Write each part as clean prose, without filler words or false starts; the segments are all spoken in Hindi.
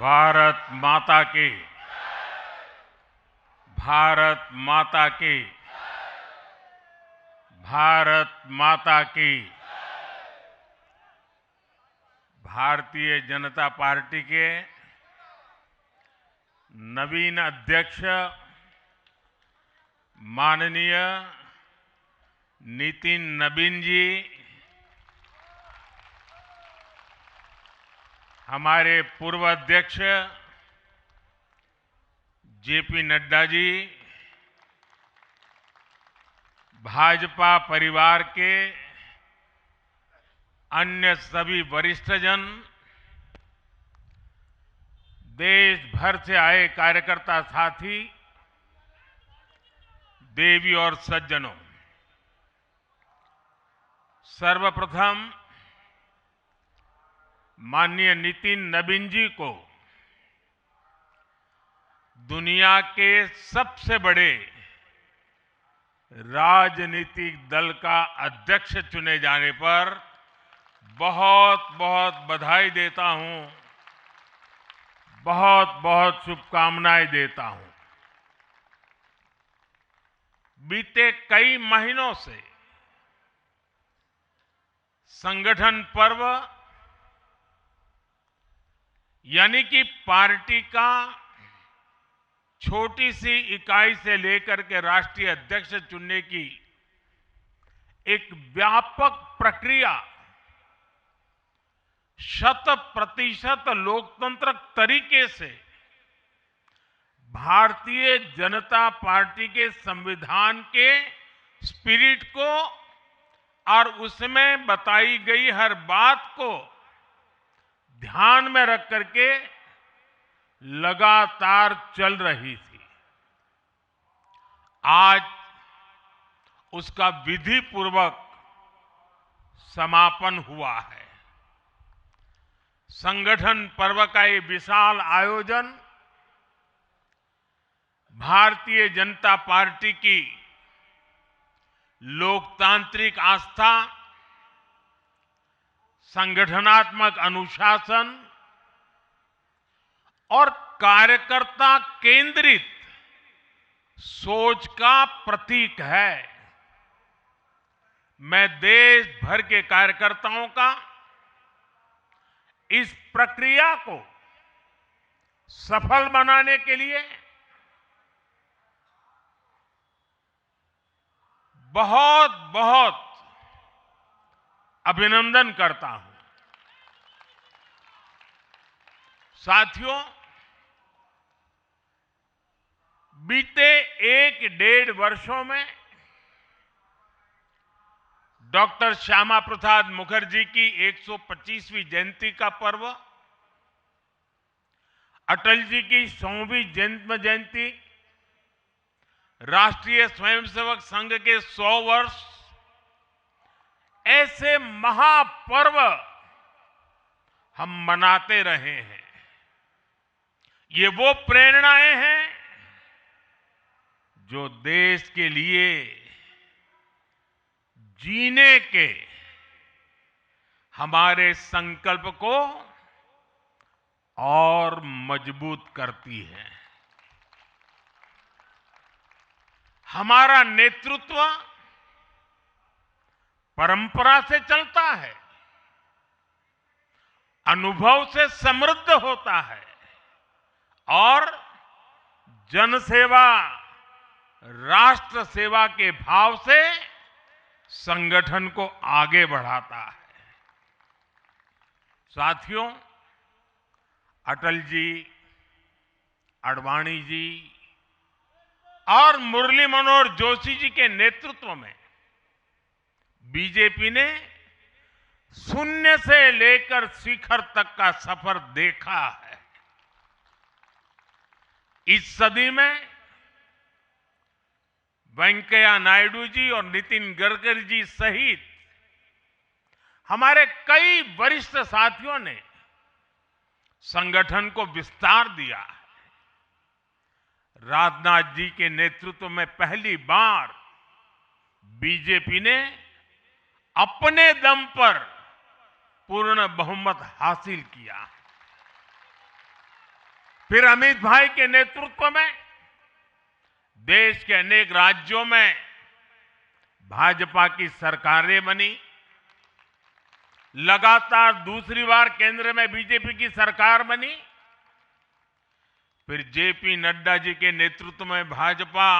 भारत माता की, भारत माता की, भारत माता की। भारतीय जनता पार्टी के नवीन अध्यक्ष माननीय नितिन नबीन जी, हमारे पूर्व अध्यक्ष जेपी नड्डा जी, भाजपा परिवार के अन्य सभी वरिष्ठजन, देश भर से आए कार्यकर्ता साथी, देवी और सज्जनों, सर्वप्रथम माननीय नितिन नबीन जी को दुनिया के सबसे बड़े राजनीतिक दल का अध्यक्ष चुने जाने पर बहुत बहुत बधाई देता हूं, बहुत बहुत शुभकामनाएं देता हूं। बीते कई महीनों से संगठन पर्व यानी कि पार्टी का छोटी सी इकाई से लेकर के राष्ट्रीय अध्यक्ष चुनने की एक व्यापक प्रक्रिया 100% लोकतंत्र तरीके से भारतीय जनता पार्टी के संविधान के स्पिरिट को और उसमें बताई गई हर बात को ध्यान में रख करके लगातार चल रही थी। आज उसका विधि पूर्वक समापन हुआ है। संगठन पर्व का ये विशाल आयोजन भारतीय जनता पार्टी की लोकतांत्रिक आस्था, संगठनात्मक अनुशासन और कार्यकर्ता केंद्रित सोच का प्रतीक है। मैं देश भर के कार्यकर्ताओं का इस प्रक्रिया को सफल बनाने के लिए बहुत बहुत अभिनंदन करता हूं। साथियों, बीते 1-1.5 वर्षों में डॉक्टर श्यामा प्रसाद मुखर्जी की 125वीं जयंती का पर्व, अटल जी की 100वीं जन्म जयंती, राष्ट्रीय स्वयंसेवक संघ के 100 वर्ष, ऐसे महापर्व हम मनाते रहे हैं। ये वो प्रेरणाएं हैं जो देश के लिए जीने के हमारे संकल्प को और मजबूत करती है। हमारा नेतृत्व परंपरा से चलता है, अनुभव से समृद्ध होता है और जनसेवा, राष्ट्र सेवा के भाव से संगठन को आगे बढ़ाता है। साथियों, अटल जी, आडवाणी जी और मुरली मनोहर जोशी जी के नेतृत्व में बीजेपी ने शून्य से लेकर शिखर तक का सफर देखा है। इस सदी में वेंकैया नायडू जी और नितिन गडकरी जी सहित हमारे कई वरिष्ठ साथियों ने संगठन को विस्तार दिया है। राजनाथ जी के नेतृत्व में पहली बार बीजेपी ने अपने दम पर पूर्ण बहुमत हासिल किया। फिर अमित भाई के नेतृत्व में देश के अनेक राज्यों में भाजपा की सरकारें बनी। लगातार दूसरी बार केंद्र में बीजेपी की सरकार बनी। फिर जेपी नड्डा जी के नेतृत्व में भाजपा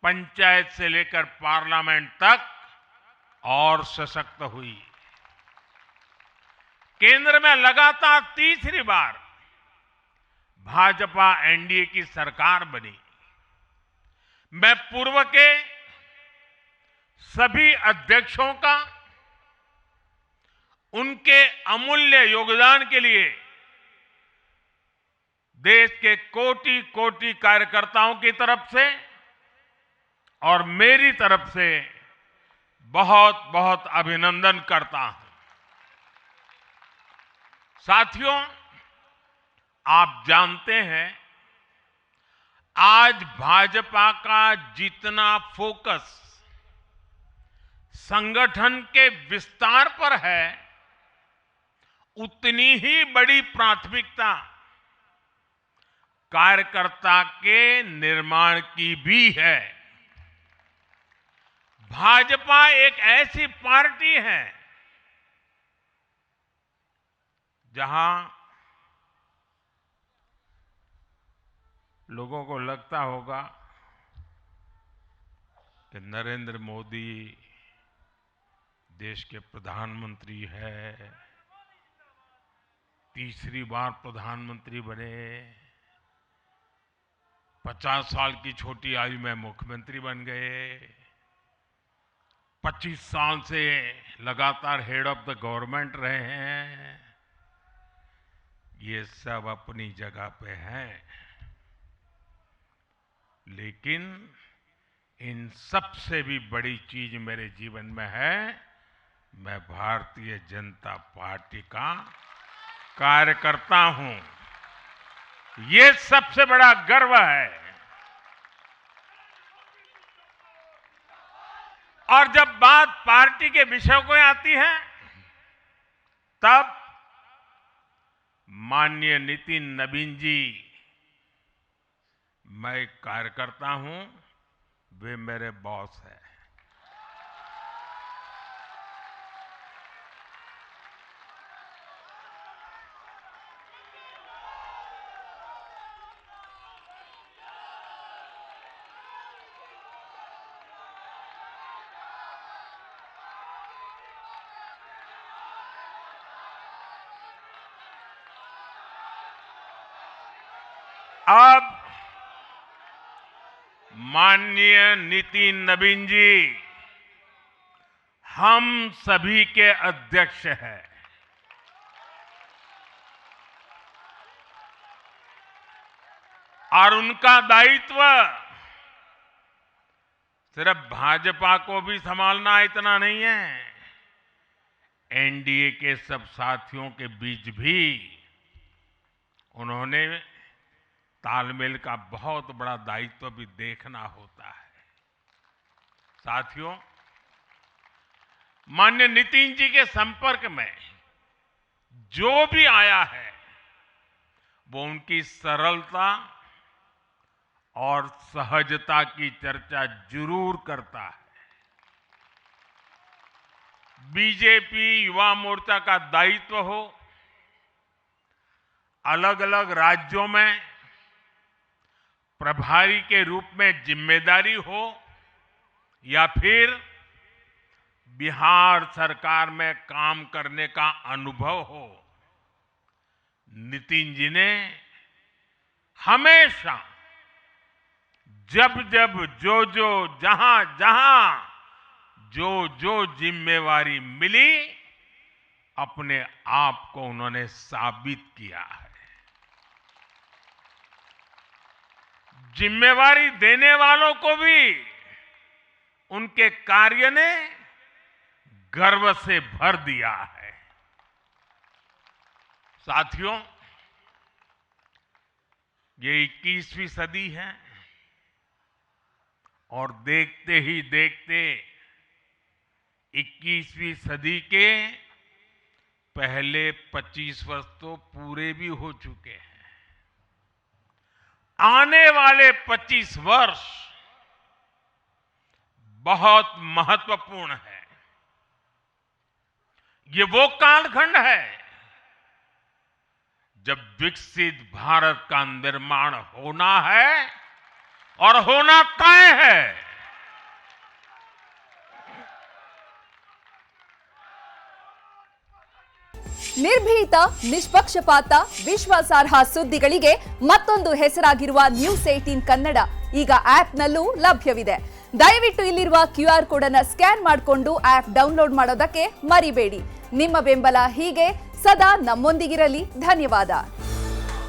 पंचायत से लेकर पार्लियामेंट तक और सशक्त हुई। केंद्र में लगातार तीसरी बार भाजपा एनडीए की सरकार बनी। मैं पूर्व के सभी अध्यक्षों का उनके अमूल्य योगदान के लिए देश के कोटि कोटि कार्यकर्ताओं की तरफ से और मेरी तरफ से बहुत बहुत अभिनंदन करता हूं। साथियों, आप जानते हैं आज भाजपा का जितना फोकस संगठन के विस्तार पर है, उतनी ही बड़ी प्राथमिकता कार्यकर्ता के निर्माण की भी है। भाजपा एक ऐसी पार्टी है जहां लोगों को लगता होगा कि नरेंद्र मोदी देश के प्रधानमंत्री है, तीसरी बार प्रधानमंत्री बने, 50 साल की छोटी आयु में मुख्यमंत्री बन गए, 25 साल से लगातार हेड ऑफ द गवर्नमेंट रहे हैं। ये सब अपनी जगह पे हैं, लेकिन इन सबसे भी बड़ी चीज मेरे जीवन में है, मैं भारतीय जनता पार्टी का कार्यकर्ता हूं। ये सबसे बड़ा गर्व है। और जब बात पार्टी के विषयों को आती है, तब माननीय नितिन नवीन जी, मैं एक कार्यकर्ता हूं, वे मेरे बॉस हैं। अब माननीय नितिन नवीन जी हम सभी के अध्यक्ष हैं। और उनका दायित्व सिर्फ भाजपा को भी संभालना इतना नहीं है, एनडीए के सब साथियों के बीच भी उन्होंने तालमेल का बहुत बड़ा दायित्व भी देखना होता है। साथियों, माननीय नितिन जी के संपर्क में जो भी आया है, वो उनकी सरलता और सहजता की चर्चा जरूर करता है। बीजेपी युवा मोर्चा का दायित्व हो, अलग अलग राज्यों में प्रभारी के रूप में जिम्मेदारी हो, या फिर बिहार सरकार में काम करने का अनुभव हो, नितिन जी ने हमेशा जब जब जो जहां जहां जो जिम्मेवारी मिली, अपने आप को उन्होंने साबित किया है। जिम्मेवारी देने वालों को भी उनके कार्य ने गर्व से भर दिया है। साथियों, ये 21वीं सदी है और देखते ही देखते 21वीं सदी के पहले 25 वर्ष तो पूरे भी हो चुके हैं। आने वाले 25 वर्ष बहुत महत्वपूर्ण है। ये वो कालखंड है जब विकसित भारत का निर्माण होना है और होना तय है। ನಿರ್ಭೀತ, ನಿಷ್ಪಕ್ಷಪಾತ, ವಿಶ್ವಾಸಾರ್ಹ ಸುದ್ದಿಗಳಿಗೆ ಮತ್ತೊಂದು ಹೆಸರಾಗಿರುವ ನ್ಯೂಸ್ 18 ಕನ್ನಡ ಈಗ ಆಪ್ನಲ್ಲೂ ಲಭ್ಯವಿದೆ. ದಯವಿಟ್ಟು ಇಲ್ಲಿರುವ QR ಕೋಡ್ ಅನ್ನು ಸ್ಕ್ಯಾನ್ ಮಾಡಿಕೊಂಡು ಆಪ್ ಡೌನ್ಲೋಡ್ ಮಾಡೋದಕ್ಕೆ ಮರಿಬೇಡಿ. ನಿಮ್ಮ ಬೆಂಬಲ ಹೀಗೆ ಸದಾ ನಮ್ಮೊಂದಿಗಿರಲಿ. ಧನ್ಯವಾದ.